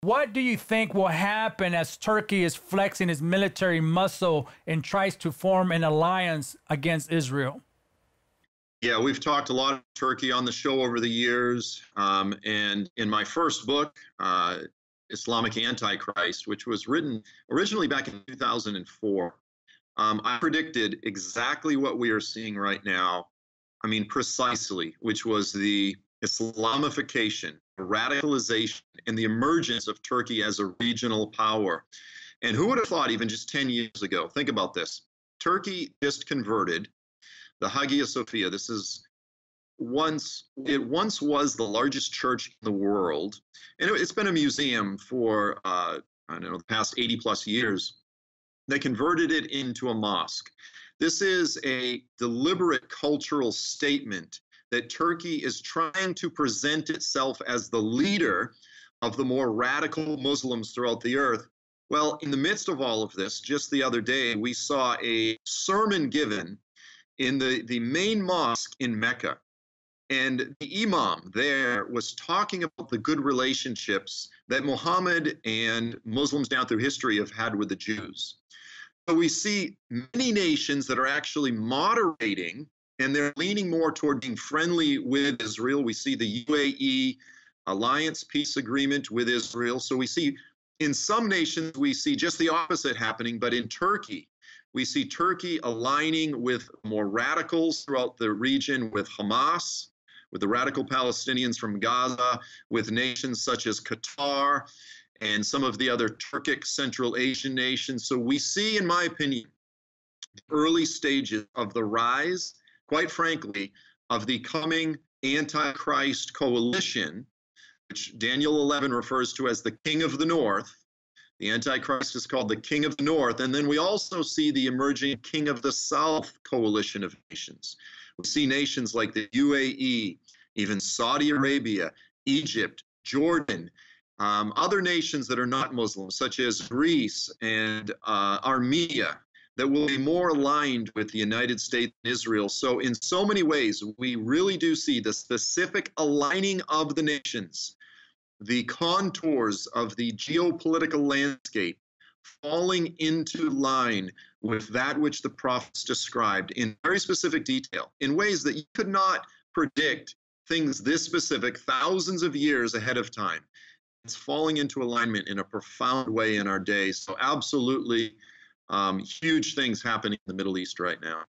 What do you think will happen as Turkey is flexing its military muscle and tries to form an alliance against Israel? Yeah, we've talked a lot of Turkey on the show over the years. And in my first book, Islamic Antichrist, which was written originally back in 2004, I predicted exactly what we are seeing right now. I mean, precisely, which was the Islamification, radicalization, and the emergence of Turkey as a regional power. And who would have thought, even just 10 years ago? Think about this. Turkey just converted the Hagia Sophia. This is once was the largest church in the world, and it's been a museum for I don't know, the past 80 plus years. They converted it into a mosque. This is a deliberate cultural statement that Turkey is trying to present itself as the leader of the more radical Muslims throughout the earth. Well, in the midst of all of this, just the other day, we saw a sermon given in the main mosque in Mecca. And the imam there was talking about the good relationships that Muhammad and Muslims down through history have had with the Jews. So we see many nations that are actually moderating and they're leaning more toward being friendly with Israel. We see the UAE alliance peace agreement with Israel. So we see in some nations, we see just the opposite happening, but in Turkey, we see Turkey aligning with more radicals throughout the region, with Hamas, with the radical Palestinians from Gaza, with nations such as Qatar and some of the other Turkic Central Asian nations. So we see, in my opinion, the early stages of the rise, quite frankly, of the coming Antichrist coalition, which Daniel 11 refers to as the King of the North. The Antichrist is called the King of the North. And then we also see the emerging King of the South coalition of nations. We see nations like the UAE, even Saudi Arabia, Egypt, Jordan, other nations that are not Muslim, such as Greece and Armenia, that will be more aligned with the United States and Israel. So in so many ways, we really do see the specific aligning of the nations, the contours of the geopolitical landscape falling into line with that which the prophets described in very specific detail, in ways that you could not predict things this specific thousands of years ahead of time. It's falling into alignment in a profound way in our day. So absolutely huge things happening in the Middle East right now.